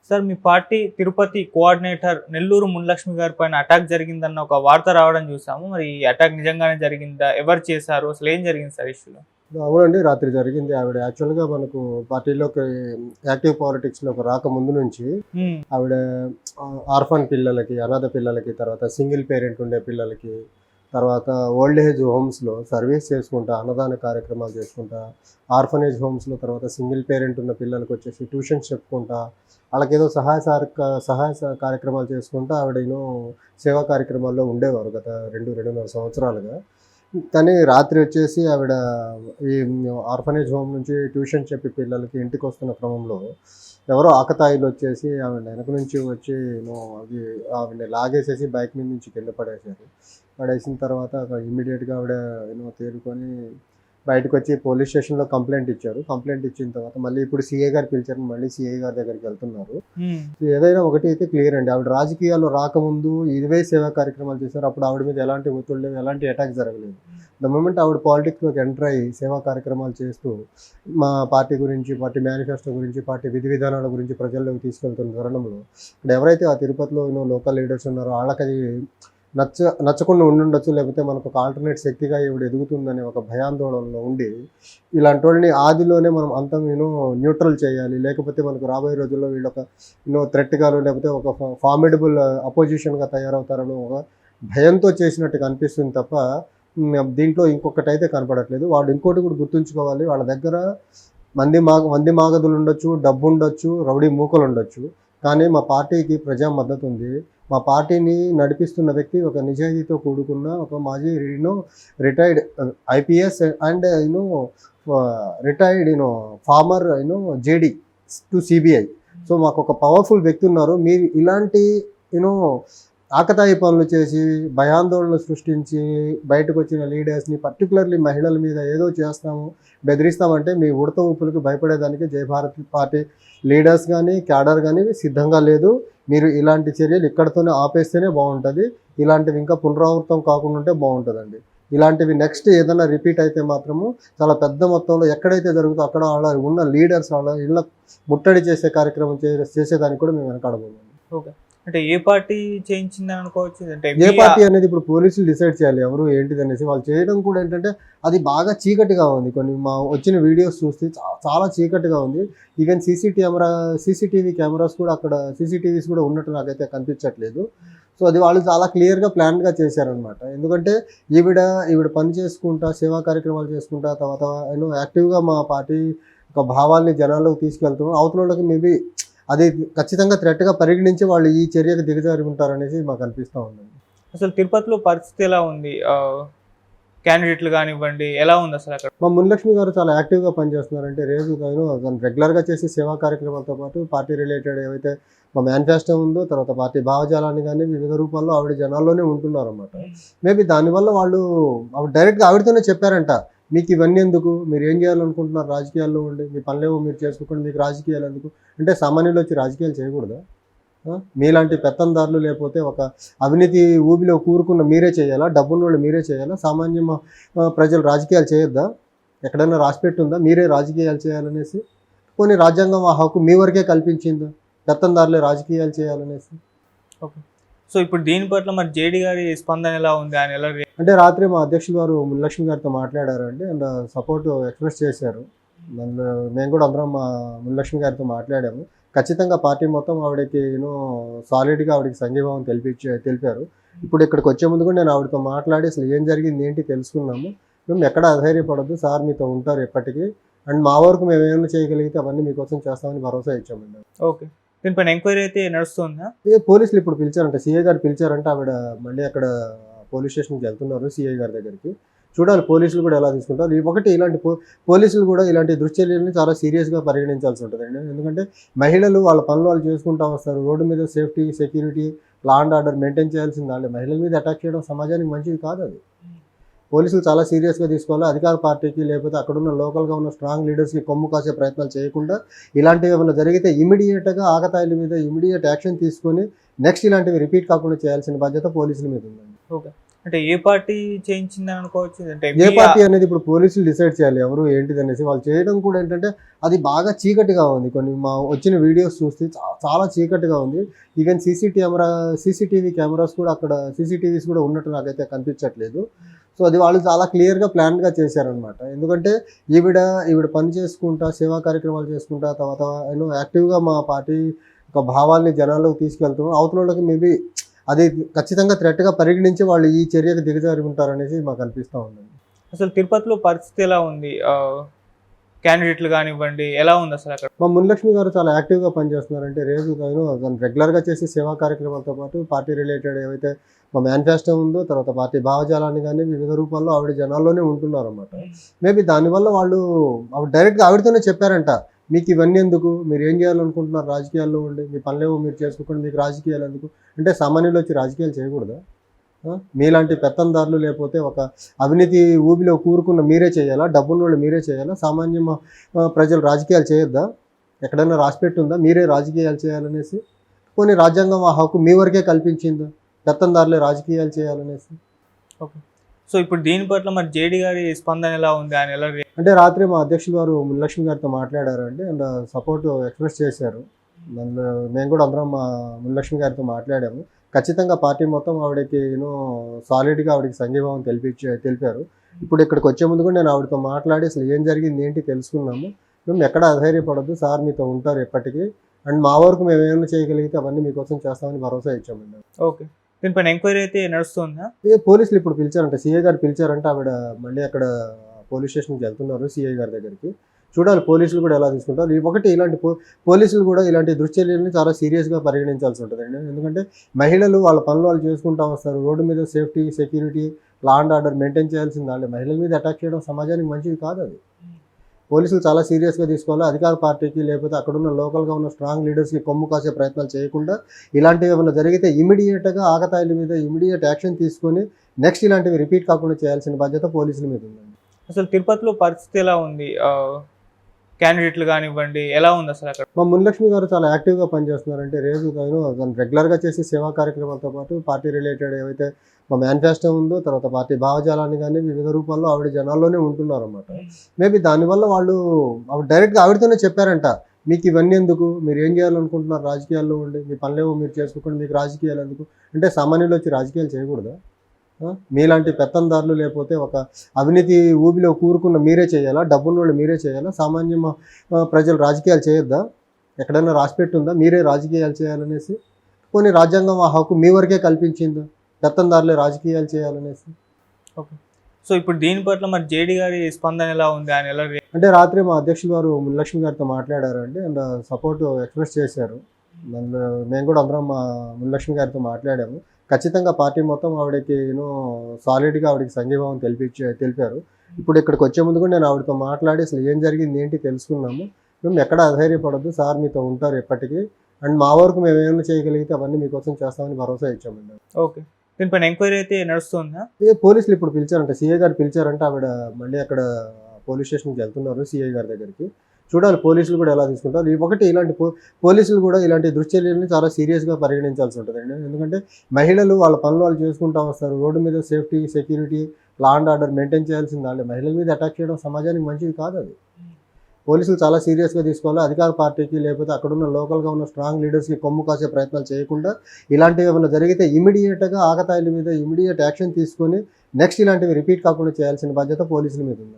Sir మీ party Tirupati coordinator Nellore Munilakshmi గారి పైన attack జరిగిందన్న ఒక వార్త రావడం చూసాము. మరి ఈ అటాక్ నిజంగానే జరిగిందా? ఎవరు చేశారు? అసలు ఏం జరిగింది సార్ ఇష్యూలో? అవునండి. రాత్రి జరిగింది. ఆవిడ యాక్చువల్‌గా మనకు పార్టీలోకి యాక్టివ్ పాలిటిక్స్‌లోకి రాకముందు నుంచి హ్మ్. ఆవిడ ఆర్ఫన్ పిల్లలకి, అనాథ పిల్లలకి, తర్వాత సింగిల్ పేరెంట్ ఉండే పిల్లలకి, తర్వాత ఓల్డ్ ఏజ్ హోమ్స్‌లో సర్వీస్ చేసుకుంటా, అన్నదాన కార్యక్రమాలు చేసుకుంటా, ఆర్ఫనేజ్ హోమ్స్‌లో తర్వాత సింగిల్ పేరెంట్ ఉన్న పిల్లలకొచ్చేసి ట్యూషన్స్ చెప్పుకుంటా, వాళ్ళకేదో సహాయ కార్యక్రమాలు చేసుకుంటా ఆవిడ సేవా కార్యక్రమాల్లో ఉండేవారు గత 2.5 సంవత్సరాలుగా. కానీ రాత్రి వచ్చేసి ఆవిడ ఈ ఆర్ఫనేజ్ హోమ్ నుంచి ట్యూషన్ చెప్పి పిల్లలకి ఇంటికొస్తున్న క్రమంలో ఎవరో ఆకతాయిలు వచ్చేసి ఆవిడ వెనక నుంచి వచ్చి అది ఆవిడని లాగేసేసి బైక్ మీద నుంచి కింద పడేశారు. పడేసిన తర్వాత ఇమ్మీడియట్‌గా ఆవిడ తేరుకొని బయటకొచ్చి పోలీస్ స్టేషన్‌లో కంప్లెయింట్ ఇచ్చారు. కంప్లెయింట్ ఇచ్చిన తర్వాత మళ్ళీ ఇప్పుడు సీఐ గారు పిలిచారు. మళ్ళీ సీఐ గారి దగ్గరికి వెళ్తున్నారు. హ్మ్. ఏదైనా ఒకటి అయితే క్లియర్ అండి. ఆవిడ రాజకీయాల్లో రాకముందు ఇవే సేవా కార్యక్రమాలు చేశారు. అప్పుడు ఆవిడ మీద ఎలాంటి ఒత్తిడి లేవు, ఎలాంటి అటాక్ జరగలేదు. ద మొమెంట్ ఆవిడ పాలిటిక్స్‌లోకి ఎంటర్ అయ్యి సేవా కార్యక్రమాలు చేస్తూ మా పార్టీ గురించి, పార్టీ మేనిఫెస్టో గురించి, పార్టీ విధి విధానాల గురించి ప్రజల్లోకి తీసుకెళ్తున్న తరుణంలో ఇక్కడ ఎవరైతే ఆ తిరుపతిలో లోకల్ లీడర్స్ ఉన్నారో వాళ్ళకది నచ్చకుండా ఉండుండొచ్చు. లేకపోతే మనకు ఒక ఆల్టర్నేట్ శక్తిగా ఈవిడ ఎదుగుతుందనే ఒక భయాందోళనలో ఉండి ఇలాంటి వాళ్ళని ఆదిలోనే మనం అంతం న్యూట్రల్ చేయాలి. లేకపోతే మనకు రాబోయే రోజుల్లో వీళ్ళొక థ్రెట్‌గాను లేకపోతే ఒక ఫార్మిడబుల్ అపోజిషన్‌గా తయారవుతారని ఒక భయంతో చేసినట్టుగా అనిపిస్తుంది తప్ప దీంట్లో ఇంకొకటైతే కనపడట్లేదు. వాళ్ళు ఇంకోటి కూడా గుర్తుంచుకోవాలి. వాళ్ళ దగ్గర మంది మాగదులు ఉండొచ్చు, డబ్బు ఉండొచ్చు, రౌడీ మూకలు ఉండొచ్చు. కానీ మా పార్టీకి ప్రజా మద్దతు ఉంది. మా పార్టీని నడిపిస్తున్న వ్యక్తి ఒక నిజాయితీతో కూడుకున్న ఒక మాజీ retired IPS and retired former JD to CBI. So మాకు ఒక పవర్ఫుల్ వ్యక్తి ఉన్నారు. మీరు ఇలాంటి ఆకతాయి పనులు చేసి భయాందోళన సృష్టించి బయటకు వచ్చిన లీడర్స్ని పర్టికులర్లీ మహిళల మీద ఏదో చేస్తాము, బెదిరిస్తామంటే మీ ఉడత ఊపులకు భయపడేదానికి జయభారత్ పార్టీ లీడర్స్ కానీ క్యాడర్ కానీ సిద్ధంగా లేదు. మీరు ఇలాంటి చర్యలు ఇక్కడితోనే ఆపేస్తేనే బాగుంటుంది. ఇలాంటివి ఇంకా పునరావృతం కాకుండా ఉంటే బాగుంటుందండి. ఇలాంటివి నెక్స్ట్ ఏదైనా రిపీట్ అయితే మాత్రము చాలా పెద్ద మొత్తంలో ఎక్కడైతే జరుగుతుందో అక్కడ వాళ్ళ ఉన్న లీడర్స్ వాళ్ళ ఇళ్ళ ముట్టడి చేసే కార్యక్రమం చేసేదానికి కూడా మేము వెనకాడబోము. ఓకే. అంటే ఏ పార్టీ చేయించిందని అనుకోవచ్చు? అంటే ఏ పార్టీ అనేది ఇప్పుడు పోలీసులు డిసైడ్ చేయాలి ఎవరు ఏంటిది అనేసి. వాళ్ళు చేయడం కూడా ఏంటంటే అది బాగా చీకటిగా ఉంది. కొన్ని మా వచ్చిన వీడియోస్ చూస్తే చాలా చీకటిగా ఉంది. ఈవెన్ సీసీటీవీ కెమెరాస్ కూడా అక్కడ సీసీటీవీస్ కూడా ఉన్నట్టు నాకైతే కనిపించట్లేదు. సో అది వాళ్ళు చాలా క్లియర్గా ప్లాన్గా చేశారనమాట. ఎందుకంటే ఈవిడ పని చేసుకుంటా సేవా కార్యక్రమాలు చేసుకుంటా తర్వాత యాక్టివ్గా మా పార్టీ ఒక భావాల్ని జనాల్లోకి తీసుకెళ్తున్నాం. అవతల వాళ్ళకి మేబీ అది ఖచ్చితంగా థ్రెట్‌గా పరిగణించి వాళ్ళు ఈ చర్యకు దిగజారి ఉంటారనేసి మాకు అనిపిస్తూ ఉందండి. అసలు తిరుపతిలో పరిస్థితి ఎలా ఉంది? క్యాండిడేట్లు కానివ్వండి, ఎలా ఉంది అసలు అక్కడ? మా మునిలక్ష్మి గారు చాలా యాక్టివ్గా పనిచేస్తున్నారంటే తను రెగ్యులర్గా చేసే సేవా కార్యక్రమాలతో పాటు పార్టీ రిలేటెడ్ ఏవైతే మా మేనిఫెస్టో ఉందో తర్వాత పార్టీ భావజాలాన్ని కానీ వివిధ రూపాల్లో ఆవిడ జనాల్లోనే ఉంటున్నారన్నమాట. మేబీ దానివల్ల వాళ్ళు ఆవిడ డైరెక్ట్గా ఆవిడతోనే చెప్పారంట, మీకు ఇవన్నీ ఎందుకు, మీరు ఏం చేయాలనుకుంటున్నారు రాజకీయాల్లో ఉండి, మీ పనులేవో మీరు చేసుకోకుండా మీకు రాజకీయాలు ఎందుకు అంటే సామాన్యులు వచ్చి రాజకీయాలు చేయకూడదా? మీలాంటి పెత్తందారులు లేకపోతే ఒక అవినీతి ఊబిలో కూరుకున్న మీరే చేయాలా? డబ్బున్న వాళ్ళు మీరే చేయాలా? సామాన్య ప్రజలు రాజకీయాలు చేయొద్దా? ఎక్కడైనా రాసిపెట్టుందా మీరే రాజకీయాలు చేయాలనేసి? కొన్ని రాజ్యాంగం ఆ హక్కు మీ వరకే కల్పించిందా పెత్తందారులే రాజకీయాలు చేయాలనేసి? ఓకే. సో ఇప్పుడు దీని పట్ల మరి జేడీ గారి స్పందన ఎలా ఉంది? ఆయన ఎలా అంటే రాత్రి మా అధ్యక్షులు గారు మునిలక్ష్మి గారితో మాట్లాడారండి అండ్ సపోర్ట్ ఎక్స్ప్రెస్ చేశారు. మేము కూడా అందరం మా మునిలక్ష్మి గారితో మాట్లాడాము. ఖచ్చితంగా పార్టీ మొత్తం ఆవిడకి సాలిడ్గా ఆవిడకి సంఘీభావం తెలిపారు. ఇప్పుడు ఇక్కడికి వచ్చే ముందు కూడా నేను ఆవిడతో మాట్లాడి అసలు ఏం జరిగింది ఏంటి తెలుసుకున్నాము. మేము ఎక్కడ అధైర్యపడద్దు, సార్ మీతో ఉంటారు ఎప్పటికీ, అండ్ మా వరకు మేము ఏమైనా చేయగలిగితే అవన్నీ మీకోసం చేస్తామని భరోసా ఇచ్చామండి. ఓకే. దీనిపైన ఎంక్వైరీ అయితే నడుస్తుందా? పోలీసులు ఇప్పుడు పిలిచారంట, సీఐ గారు పిలిచారంటే ఆవిడ మళ్ళీ అక్కడ పోలీస్ స్టేషన్కి వెళ్తున్నారు సీఐ గారి దగ్గరికి. చూడాలి పోలీసులు కూడా ఎలా తీసుకుంటారు. ఒకటి ఇలాంటి పోలీసులు కూడా ఇలాంటి దుశ్చర్యల్ని చాలా సీరియస్గా పరిగణించాల్సి ఉంటుందండి. ఎందుకంటే మహిళలు వాళ్ళ పనులు వాళ్ళు చేసుకుంటూ వస్తారు. రోడ్డు మీద safety, security, law and order maintain చేయాల్సింది వాళ్ళే. మహిళల మీద అటాక్ చేయడం సమాజానికి మంచిది కాదు. అది పోలీసులు చాలా సీరియస్గా తీసుకోవాలి. అధికార పార్టీకి లేకపోతే అక్కడున్న లోకల్గా ఉన్న స్ట్రాంగ్ లీడర్స్కి కొమ్ము కాసే ప్రయత్నాలు చేయకుండా ఇలాంటివి ఏమైనా జరిగితే ఇమీడియట్గా ఆకతాయిల మీద ఇమీడియట్ యాక్షన్ తీసుకొని నెక్స్ట్ ఇలాంటివి రిపీట్ కాకుండా చేయాల్సిన బాధ్యత పోలీసుల మీద ఉందండి. ఓకే. అంటే ఏ పార్టీ చేయించిందని అనుకోవచ్చు? అంటే ఏ పార్టీ అనేది ఇప్పుడు పోలీసులు డిసైడ్ చేయాలి ఎవరు ఏంటిది అనేసి. వాళ్ళు చేయడం కూడా ఏంటంటే అది బాగా చీకటిగా ఉంది. కొన్ని మా వచ్చిన వీడియోస్ చూస్తే చాలా చీకటిగా ఉంది. ఈవెన్ సీసీటీవీ కెమెరాస్ కూడా అక్కడ సీసీటీవీస్ కూడా ఉన్నట్టు నాకైతే కనిపించట్లేదు. సో అది వాళ్ళు చాలా క్లియర్గా ప్లాన్గా చేశారనమాట. ఎందుకంటే ఈవిడ పని చేసుకుంటా, సేవా కార్యక్రమాలు చేసుకుంటా, తర్వాత యాక్టివ్గా మా పార్టీ ఒక భావాల్ని జనాల్లోకి తీసుకెళ్తున్నాం. అవతల వాళ్ళకి మేబీ అది ఖచ్చితంగా థ్రెట్‌గా పరిగణించి వాళ్ళు ఈ చర్యకు దిగజారి ఉంటారనేసి మాకు అనిపిస్తా ఉందండి. అసలు తిరుపతిలో పరిస్థితి ఎలా ఉంది? క్యాండిడేట్లు కానివ్వండి, ఎలా ఉంది అసలు అక్కడ? మా మునిలక్ష్మి గారు చాలా యాక్టివ్‌గా పనిచేస్తున్నారంటే తను రెగ్యులర్‌గా చేసే సేవా కార్యక్రమాలతో పాటు పార్టీ రిలేటెడ్ ఏవైతే మా మేనిఫెస్టో ఉందో, తర్వాత పార్టీ భావజాలాన్ని గానీ వివిధ రూపాల్లో ఆవిడ జనాల్లోనే ఉంటున్నారన్నమాట. మేబీ దానివల్ల వాళ్ళు ఆవిడ డైరెక్ట్‌గా ఆవిడతోనే చెప్పారంట. మీకు ఇవన్నీ ఎందుకు? మీరు ఏం చేయాలనుకుంటున్నారు రాజకీయాల్లో ఉండి? మీ పనులేవో మీరు చేసుకోకుండా మీకు రాజకీయాలు ఎందుకు? అంటే సామాన్యులు వచ్చి రాజకీయాలు చేయకూడదా? మీలాంటి పెత్తందారులు లేకపోతే ఒక అవినీతి ఊబిలో కూరుకున్న మీరే చేయాలా? డబ్బున్నోళ్ళు మీరే చేయాలా? సామాన్య ప్రజలు రాజకీయాలు చేయొద్దా? ఎక్కడైనా రాసిపెట్టి ఉందా మీరే రాజకీయాలు చేయాలనేసి? పోనీ రాజ్యాంగం ఆ హక్కు మీ వరకే కల్పించిందా? పెత్తందారులే రాజకీయాలు చేయాలనేసి? ఓకే. సో ఇప్పుడు దీని పట్ల మరి జేడీ గారి స్పందన ఎలా ఉంది? ఆయన ఎలా అంటే రాత్రి మా అధ్యక్షులు గారు మునిలక్ష్మి గారితో మాట్లాడారండి. అండ్ సపోర్ట్ ఎక్స్‌ప్రెస్ చేశారు. మేము కూడా అందరం మా మునిలక్ష్మి గారితో మాట్లాడాము. ఖచ్చితంగా పార్టీ మొత్తం ఆవిడకి సాలిడ్‌గా ఆవిడకి సంఘీభావం తెలిపారు. ఇప్పుడు ఇక్కడికి వచ్చే ముందు కూడా నేను ఆవిడతో మాట్లాడి అసలు ఏం జరిగింది ఏంటి తెలుసుకున్నాము. మేము ఎక్కడ అధైర్యపడొద్దు, సార్ మీతో ఉంటారు ఎప్పటికీ. అండ్ మా వరకు మేము ఏమైనా చేయగలిగితే అవన్నీ మీకోసం చేస్తామని భరోసా ఇచ్చామండి. ఓకే. దీనిపైన ఎంక్వైరీ అయితే నడుస్తుందా? పోలీసులు ఇప్పుడు పిలిచారంట, సీఐ గారు పిలిచారంటే ఆవిడ మళ్ళీ అక్కడ పోలీస్ స్టేషన్కి వెళ్తున్నారు సీఐ గారి దగ్గరికి. చూడాలి పోలీసులు కూడా ఎలా తీసుకుంటారు. ఒకటి ఇలాంటి పోలీసులు కూడా ఇలాంటి దుశ్చర్యలను చాలా సీరియస్గా పరిగణించాల్సి ఉంటుందండి. ఎందుకంటే మహిళలు వాళ్ళ పనులు వాళ్ళు చేసుకుంటూ వస్తారు. రోడ్డు మీద safety, security, law and order maintain చేయాల్సింది వాళ్ళే. మహిళల మీద అటాక్ చేయడం సమాజానికి మంచిది కాదు. అది పోలీసులు చాలా సీరియస్గా తీసుకోవాలి. అధికార పార్టీకి లేకపోతే అక్కడున్న లోకల్గా ఉన్న స్ట్రాంగ్ లీడర్స్కి కొమ్ము కాసే ప్రయత్నాలు చేయకుండా ఇలాంటివి ఏమైనా జరిగితే ఇమీడియట్గా ఆకతాయిల మీద ఇమీడియట్ యాక్షన్ తీసుకొని నెక్స్ట్ ఇలాంటివి రిపీట్ కాకుండా చేయాల్సిన బాధ్యత పోలీసుల మీద ఉందండి. అసలు తిరుపతిలో పరిస్థితి ఎలా ఉంది? క్యాండిడేట్లు కానివ్వండి, ఎలా ఉంది అసలు అక్కడ? మా మునిలక్ష్మి గారు చాలా యాక్టివ్గా పనిచేస్తున్నారంటే తను రెగ్యులర్గా చేసే సేవా కార్యక్రమాలతో పాటు పార్టీ రిలేటెడ్ ఏవైతే మా మేనిఫెస్టో ఉందో, తర్వాత పార్టీ భావజాలాన్ని కానీ వివిధ రూపాల్లో ఆవిడ జనాల్లోనే ఉంటున్నారన్నమాట. మేబీ దానివల్ల వాళ్ళు ఆవిడ డైరెక్ట్గా ఆవిడతోనే చెప్పారంట. మీకు ఇవన్నీ ఎందుకు? మీరు ఏం చేయాలనుకుంటున్నారు రాజకీయాల్లో ఉండి? మీ పనులేవో మీరు చేసుకోకుండా మీకు రాజకీయాలు ఎందుకు? అంటే సామాన్యులు వచ్చి రాజకీయాలు చేయకూడదా? మీలాంటి పెత్తందారులు లేకపోతే ఒక అవినీతి ఊబిలో కూరుకున్న మీరే చేయాలా? డబ్బున్నోళ్ళు మీరే చేయాలా? సామాన్య ప్రజలు రాజకీయాలు చేయొద్దా? ఎక్కడైనా రాసిపెట్టి ఉందా మీరే రాజకీయాలు చేయాలనేసి? పోనీ రాజ్యాంగం ఆ హక్కు మీ వరకే కల్పించిందా? పెత్తందారులే రాజకీయాలు చేయాలనేసి? ఓకే. సో ఇప్పుడు దీని పట్ల మరి జేడీ గారి స్పందన ఎలా ఉంది? ఆయన ఎలా అంటే రాత్రి మా అధ్యక్షులు గారు మునిలక్ష్మి గారితో మాట్లాడారండి. అండ్ సపోర్ట్ ఎక్స్‌ప్రెస్ చేశారు. మేము కూడా అందరం మా మునిలక్ష్మి గారితో మాట్లాడాము. ఖచ్చితంగా పార్టీ మొత్తం ఆవిడకి సాలిడ్‌గా ఆవిడకి సంఘీభావం తెలిపారు. ఇప్పుడు ఇక్కడికి వచ్చే ముందు కూడా నేను ఆవిడతో మాట్లాడి అసలు ఏం జరిగింది ఏంటి తెలుసుకున్నాము. మేము ఎక్కడ అధైర్యపడొద్దు, సార్ మీతో ఉంటారు ఎప్పటికీ. అండ్ మా వరకు మేము ఏమైనా చేయగలిగితే అవన్నీ మీకోసం చేస్తామని భరోసా ఇచ్చామండి. ఓకే. దీనిపైన ఎంక్వైరీ అయితే నడుస్తుందా? పోలీసులు ఇప్పుడు పిలిచారంట, సీఐ గారు పిలిచారంటే ఆవిడ మళ్ళీ అక్కడ పోలీస్ స్టేషన్కి వెళ్తున్నారు సీఐ గారి దగ్గరికి. చూడాలి పోలీసులు కూడా ఎలా తీసుకుంటారు. ఒకటి ఇలాంటి పోలీసులు కూడా ఇలాంటి దుశ్చర్యలను చాలా సీరియస్గా పరిగణించాల్సి ఉంటుందండి. ఎందుకంటే మహిళలు వాళ్ళ పనులు వాళ్ళు చేసుకుంటూ వస్తారు. రోడ్డు మీద safety, security, law and order maintain చేయాల్సింది వాళ్ళే. మహిళల మీద అటాక్ చేయడం సమాజానికి మంచిది కాదు. అది పోలీసులు చాలా సీరియస్గా తీసుకోవాలి. అధికార పార్టీకి లేకపోతే అక్కడున్న లోకల్గా ఉన్న స్ట్రాంగ్ లీడర్స్కి కొమ్ము కాసే ప్రయత్నాలు చేయకుండా ఇలాంటివి ఏమైనా జరిగితే ఇమీడియట్గా ఆకతాయిల మీద ఇమీడియట్ యాక్షన్ తీసుకొని నెక్స్ట్ ఇలాంటివి రిపీట్ కాకుండా చేయాల్సిన బాధ్యత పోలీసుల మీద ఉందండి.